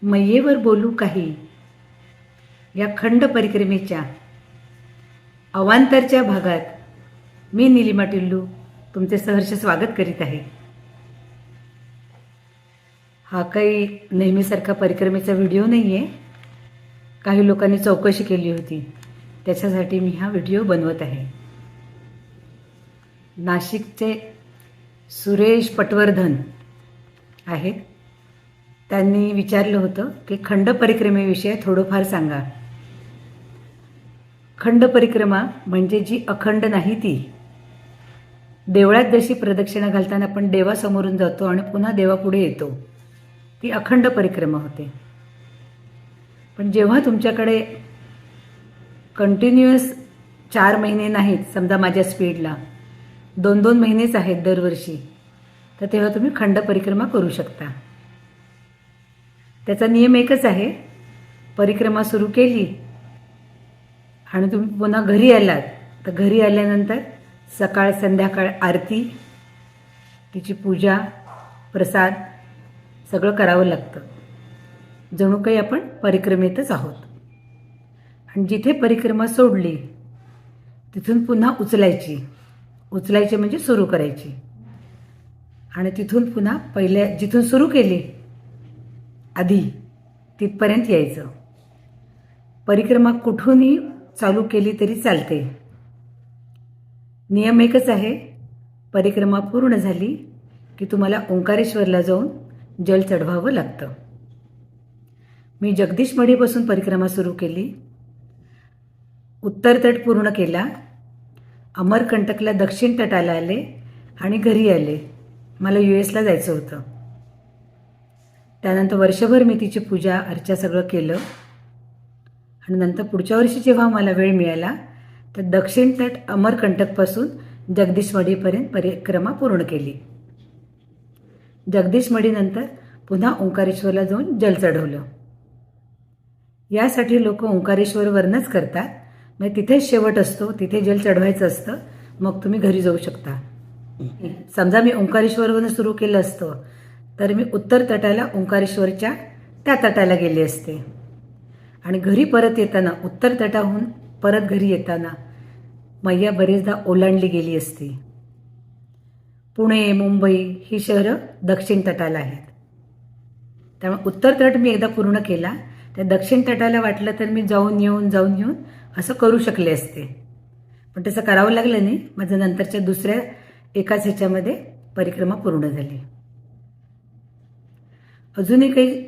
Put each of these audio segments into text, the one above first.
मैयेवर बोलू काही या खंड परिक्रमेच्या अवांतरच्या भागात मी निलिमा टिल्लू तुमचे सहर्ष स्वागत करीत आहे. हा काही नेहमीसारखा परिक्रमेचा व्हिडिओ नाही आहे. काही लोकांनी चौकशी केली होती, त्याच्यासाठी मी हा व्हिडिओ बनवत आहे. नाशिकचे सुरेश पटवर्धन आहेत. त्यांनी विचारलं होतं की खंड परिक्रमेविषयी थोडंफार सांगा. खंड परिक्रमा म्हणजे जी अखंड नाही ती. देवळात जशी प्रदक्षिणा घालताना आपण देवासमोरून जातो आणि पुन्हा देवापुढे येतो, ती अखंड परिक्रमा होते. पण जेव्हा तुमच्याकडे कंटिन्युअस 4 महिने नाहीत, समजा माझ्या स्पीडला 2-2 महिनेच आहेत दरवर्षी, तर तेव्हा तुम्ही खंड परिक्रमा करू शकता. त्याचा नियम एकच आहे, परिक्रमा सुरू केली आणि तुम्ही पुन्हा घरी आलात तर घरी आल्यानंतर सकाळ संध्याकाळ आरती, तिची पूजा, प्रसाद सगळं करावं लागतं. जणू काही आपण परिक्रमेतच आहोत. आणि जिथे परिक्रमा सोडली तिथून पुन्हा उचलायची म्हणजे सुरू करायची. आणि तिथून पुन्हा जिथून सुरू केली आधी तिथपर्यंत यायचं. परिक्रमा कुठूनही चालू केली तरी चालते. नियम एकच आहे, परिक्रमा पूर्ण झाली की तुम्हाला ओंकारेश्वरला जाऊन जल चढवावं लागतं. मी जगदीशमढीपासून परिक्रमा सुरू केली, उत्तर तट पूर्ण केला, अमरकंटकला दक्षिण तटाला आले आणि घरी आले. मला US ला जायचं होतं. त्यानंतर वर्षभर मी तिची पूजा अर्चा सगळं केलं आणि नंतर पुढच्या वर्षी जेव्हा मला वेळ मिळाला तर दक्षिण तट अमरकंटकपासून जगदीशमढीपर्यंत परिक्रमा पूर्ण केली. जगदीशमढीनंतर पुन्हा ओंकारेश्वरला जाऊन जल चढवलं. यासाठी लोक ओंकारेश्वरवरनंच करतात. म्हणजे तिथेच शेवट असतो, तिथे जल चढवायचं असतं, मग तुम्ही घरी जाऊ शकता. समजा मी ओंकारेश्वरवरून सुरू केलं असतं तर मी उत्तर तटाला ओंकारेश्वरच्या त्या तटाला गेले असते आणि घरी परत येताना उत्तर तटाहून परत घरी येताना मैया बरेचदा ओलांडली गेली असती. पुणे, मुंबई ही शहरं दक्षिण तटाला आहेत. त्यामुळे उत्तर तट मी एकदा पूर्ण केला, त्या दक्षिण तटाला वाटलं तर मी जाऊन येऊन असं करू शकले असते. पण तसं करावं लागलं नाही. माझं नंतरच्या दुसऱ्या एकाच ह्याच्यामध्ये परिक्रमा पूर्ण झाली. अजूनही काही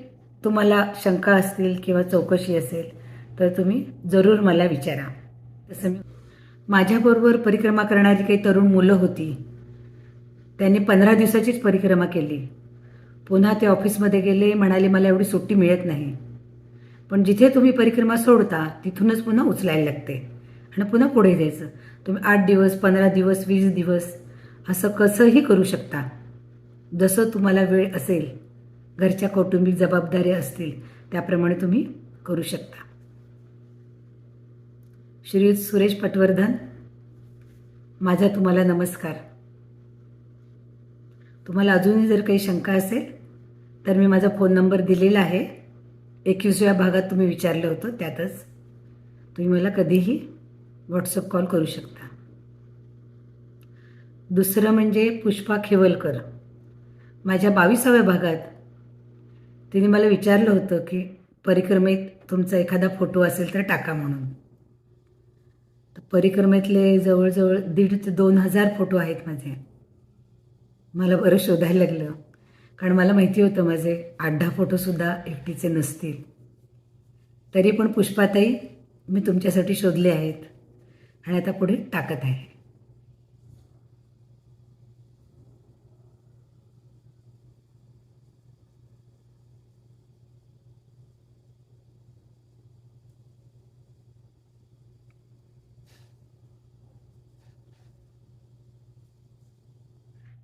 तुम्हाला शंका असतील किंवा चौकशी असेल तर तुम्ही जरूर मला विचारा. तसं मी माझ्याबरोबर परिक्रमा करणारी काही तरुण मुलं होती. त्यांनी 15 दिवसाचीच परिक्रमा केली. पुन्हा ते ऑफिसमध्ये गेले, म्हणाले मला एवढी सुट्टी मिळत नाही. पण जिथे तुम्ही परिक्रमा सोडता तिथूनच पुन्हा उचलायला लागते आणि पुन्हा पुढे जायचं. तुम्ही 8 दिवस, 15 दिवस, 20 दिवस असं कसंही करू शकता. जसं तुम्हाला वेळ असेल, घरच्या कौटुंबिक जबाबदाऱ्या असतील त्याप्रमाणे तुम्ही करू शकता. श्री सुरेश पटवर्धन, माझा तुम्हाला नमस्कार. तुम्हाला अजूनही जर काही शंका असेल तर मी माझा फोन नंबर दिलेला आहे. 21व्या भागात तुम्ही विचारलं होतं, त्यातच तुम्ही मला कधीही व्हॉट्सअप कॉल करू शकता. दुसरं म्हणजे पुष्पा खेवलकर, माझ्या 22व्या भागात तिने मला विचारलं होतं की परिक्रमेत तुमचा एखादा फोटो असेल तर टाका म्हणून. तर परिक्रमेतले जवळजवळ 1,500 ते 2,000 फोटो आहेत माझे. मला बरं शोधायला लागलं, कारण मला माहिती होतं माझे 8-10 फोटोसुद्धा एकटीचे नसतील. तरी पण पुष्पाताई, मी तुमच्यासाठी शोधले आहेत आणि आता पुढे टाकत आहे.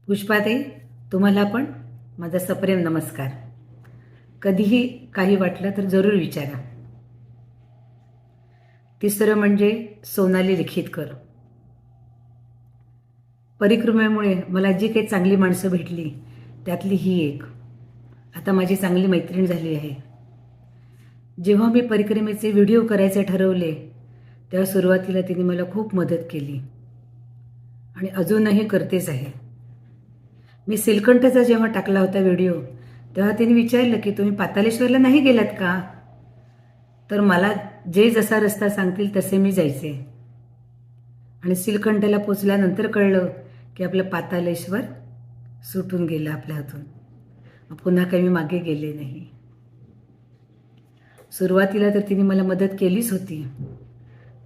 पुष्पाताई, तुम्हाला पण माझा सप्रेम नमस्कार. कधीही काही वाटलं तर जरूर विचारा. तिसरं म्हणजे सोनाली लिखितकर. परिक्रमेमुळे मला जी काही चांगली माणसं भेटली त्यातली ही एक. आता माझी चांगली मैत्रीण झाली आहे. जेव्हा मी परिक्रमेचे व्हिडिओ करायचे ठरवले तेव्हा सुरुवातीला तिने मला खूप मदत केली आणि अजूनही करतेच आहे. मी सिलकंठचा जेव्हा टाकला होता व्हिडिओ तेव्हा तिने विचारलं की तुम्ही पातालेश्वरला नाही गेलात का? तर मला जे जसा रस्ता सांगतील तसे मी जायचे. आणि सिलकंठला पोचल्यानंतर कळलं की आपलं पातालेश्वर सुटून गेलं आपल्या हातून. पुन्हा काही मी मागे गेले नाही. सुरुवातीला तर तिने मला मदत केलीच होती,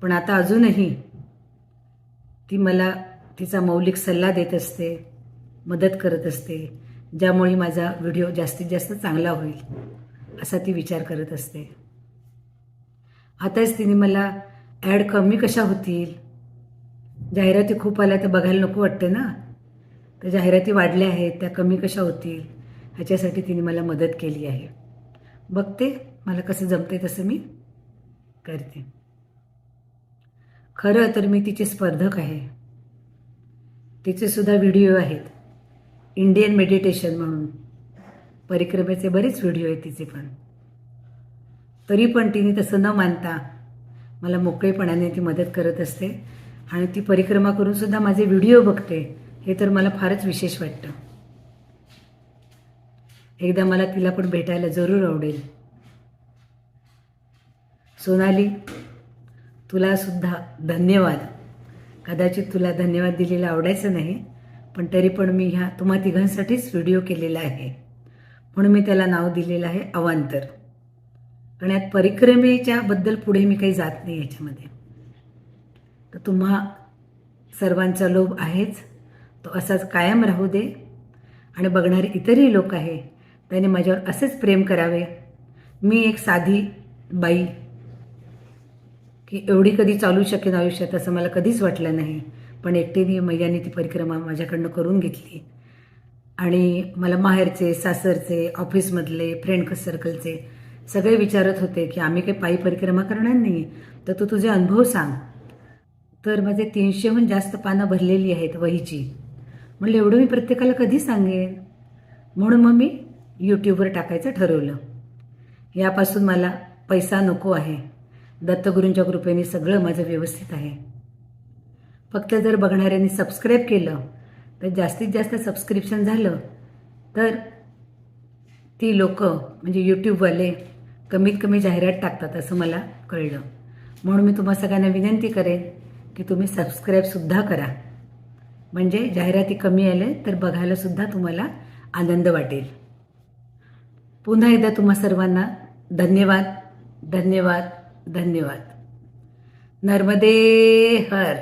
पण आता अजूनही ती मला तिचा मौलिक सल्ला देत असते, मदत करत असते, ज्यामुळे माझा व्हिडिओ जास्तीत जास्त चांगला होईल असा ती विचार करत असते. आताच तिने मला ॲड कमी कशा होतील, जाहिराती खूप आल्या तर बघायला नको वाटते ना, तर जाहिराती वाढल्या आहेत त्या कमी कशा होतील ह्याच्यासाठी तिने मला मदत केली आहे. बघते मला कसं जमते तसं मी करते. खरं तर मी तिचे स्पर्धक आहे. तिचे सुद्धा व्हिडिओ आहेत, इंडियन मेडिटेशन म्हणून परिक्रमेचे बरेच व्हिडिओ आहेत तिचे पण. तरी पण तिने तसं न मानता मला मोकळेपणाने ती मदत करत असते आणि ती परिक्रमा करून सुद्धा माझे व्हिडिओ बघते. हे तर मला फारच विशेष वाटतं. एकदा मला तिला पण भेटायला जरूर आवडेल. सोनाली, तुला सुद्धा धन्यवाद. कदाचित तुला धन्यवाद दिलेला आवडायचं नाही, पण तरी पण मी ह्या तुम्हा तिघांसाठीच व्हिडिओ केलेला आहे, म्हणून मी त्याला नाव दिलेलं आहे अवांतर. कारण यात परिक्रमेच्या बद्दल पुढे मी काही जात नाही याच्यामध्ये. तर तुम्हा सर्वांचा लोभ आहेच, तो असाच कायम राहू दे. आणि बघणारे इतरही लोक आहे त्याने माझ्यावर असेच प्रेम करावे. मी एक साधी बाई की एवढी कधी चालू शकेन आयुष्यात असं मला कधीच वाटलं नाही, पण एकटीने मैयाने ती परिक्रमा माझ्याकडनं करून घेतली. आणि मला माहेरचे, सासरचे, ऑफिसमधले, फ्रेंड सर्कलचे सगळे विचारत होते की आम्ही काही पायी परिक्रमा करणार नाही, तर तू तुझे अनुभव सांग. तर माझे 300हून जास्त पानं भरलेली आहेत वहीची. म्हणलं एवढं मी प्रत्येकाला कधी सांगेन, म्हणून मग मी यूट्यूबवर टाकायचं ठरवलं. यापासून मला पैसा नको आहे. दत्तगुरूंच्या कृपेने सगळं माझं व्यवस्थित आहे. फक्त जर बघणाऱ्यांनी सबस्क्राईब केलं तर जास्तीत जास्त सबस्क्रिप्शन झालं तर ती लोक म्हणजे यूट्यूबवाले कमीत कमी जाहिरात टाकतात असं मला कळलं. म्हणून मी तुम्हा सगळ्यांना विनंती करेन की तुम्ही सबस्क्राईबसुद्धा करा, म्हणजे जाहिराती कमी आले तर बघायलासुद्धा तुम्हाला आनंद वाटेल. पुन्हा एकदा तुम्हा सर्वांना धन्यवाद, धन्यवाद, धन्यवाद. नर्मदे हर.